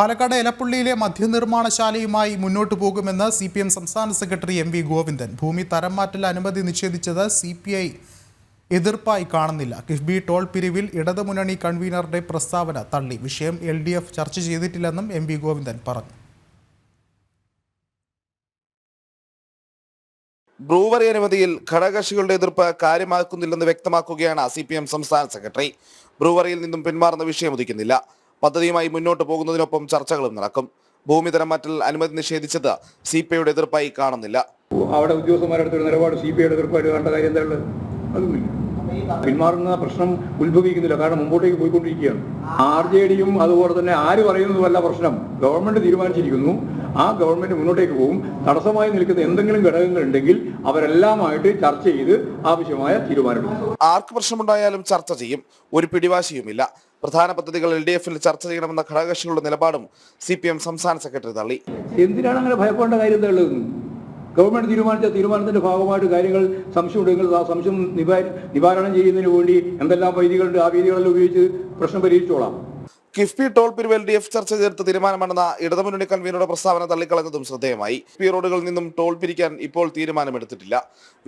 പാലക്കാട് എലപ്പുള്ളിയിലെ മദ്യനിർമ്മാണശാലയുമായി മുന്നോട്ടു പോകുമെന്ന് CPM സംസ്ഥാന സെക്രട്ടറി MV ഗോവിന്ദൻ. ഭൂമി തരം മാറ്റൽ അനുമതി നിഷേധിച്ചത് CPI എതിർപ്പായി കാണുന്നില്ല. കിഫ്ബി ടോൾ പിരിവിൽ ഇടതുമുന്നണി കൺവീനറുടെ പ്രസ്താവന തള്ളി. വിഷയം LDF ചർച്ച ചെയ്തിട്ടില്ലെന്നും MV ഗോവിന്ദൻ പറഞ്ഞു. ബ്രൂവറി അനുമതിയിൽ ഘടകകക്ഷികളുടെ എതിർപ്പ് കാര്യമാക്കുന്നില്ലെന്ന് വ്യക്തമാക്കുകയാണ് CPM സംസ്ഥാന സെക്രട്ടറി. ബ്രൂവറിയിൽ നിന്നും പിന്മാറുന്ന വിഷയം ഉദിക്കുന്നില്ല. പദ്ധതിയുമായി മുന്നോട്ട് പോകുന്നതിനൊപ്പം ചർച്ചകളും നടക്കും. ഭൂമി തരം മാറ്റൽ അനുമതി നിഷേധിച്ചത് CPIയുടെ എതിർപ്പായി കാണുന്നില്ല. അവിടെ ഉദ്യോഗസ്ഥന്മാരെടുത്തൊരു നിലപാട് CPIയുടെ എതിർപ്പായിട്ട് കണ്ട കാര്യം എന്താ ഉള്ളത്? അതുമില്ല. പിന്മാറുന്ന പ്രശ്നം ഉത്ഭവിക്കുന്നില്ല. കാരണം മുമ്പോട്ടേക്ക് പോയിക്കൊണ്ടിരിക്കുകയാണ്. RJDയും അതുപോലെ തന്നെ ആര് പറയുന്നതുമല്ല പ്രശ്നം. ഗവൺമെന്റ് തീരുമാനിച്ചിരിക്കുന്നു. ആ ഗവൺമെന്റ് മുന്നോട്ടേക്ക് പോകും. തടസ്സമായി നിൽക്കുന്ന എന്തെങ്കിലും ഘടകങ്ങൾ ഉണ്ടെങ്കിൽ അവരെല്ലാമായിട്ട് ചർച്ച ചെയ്ത് ആവശ്യമായ തീരുമാനമെടുക്കും. ആർക്ക് പ്രശ്നമുണ്ടായാലും ചർച്ച ചെയ്യും. ഒരു പിടിവാശിയുമില്ല. പ്രധാന പദ്ധതികൾ LDFൽ ചർച്ച ചെയ്യണമെന്ന ഘടകകക്ഷികളുടെ നിലപാടും CPM സംസ്ഥാന സെക്രട്ടറി തള്ളി. എന്തിനാണ് അങ്ങനെ ഭയപ്പെടേണ്ട കാര്യം എന്താ ഉള്ളത്? ഗവൺമെന്റ് തീരുമാനിച്ച തീരുമാനത്തിന്റെ ഭാഗമായിട്ട് കാര്യങ്ങൾ സംശയമുണ്ടെങ്കിൽ ആ സംശയം നിവാരണം ചെയ്യുന്നതിന് വേണ്ടി എന്തെല്ലാം വേദികളുണ്ട്, ആ വേദികളെല്ലാം ഉപയോഗിച്ച് പ്രശ്നം പരിഹരിച്ചോളാം. കിഫ്ബി ടോൾ പിരിവ് LDF ചർച്ച ചെയ്തെടുത്ത തീരുമാനമാണെന്ന ഇടതുമുന്നണി കൺവീനറുടെ പ്രസ്താവന തള്ളിക്കളഞ്ഞതും ശ്രദ്ധേയമായി. കിഫ്ബി റോഡുകളിൽ നിന്നും ടോൾ പിരിക്കാൻ ഇപ്പോൾ തീരുമാനമെടുത്തിട്ടില്ല.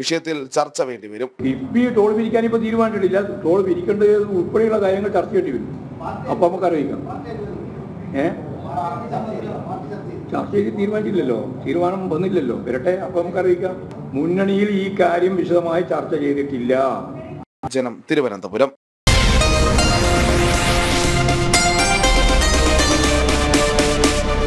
വിഷയത്തിൽ ചർച്ച വേണ്ടിവരും. കിഫ്ബി ടോൾ പിരിക്കാൻ ഇപ്പോൾ തീരുമാനിച്ചിട്ടില്ല. ടോൾ പിരിക്കേണ്ടത് ഉൾപ്പെടെയുള്ള കാര്യങ്ങൾ ചർച്ച ചെയ്യേണ്ടി വരും. അപ്പൊ നമുക്ക് അറിയിക്കാം. ചർച്ച ചെയ്ത് തീരുമാനിച്ചില്ലല്ലോ, തീരുമാനം വന്നില്ലല്ലോ. വരട്ടെ, അപ്പൊ നമുക്ക് അറിയിക്കാം. മുന്നണിയിൽ ഈ കാര്യം വിശദമായി ചർച്ച ചെയ്തിട്ടില്ല. ജനം, തിരുവനന്തപുരം.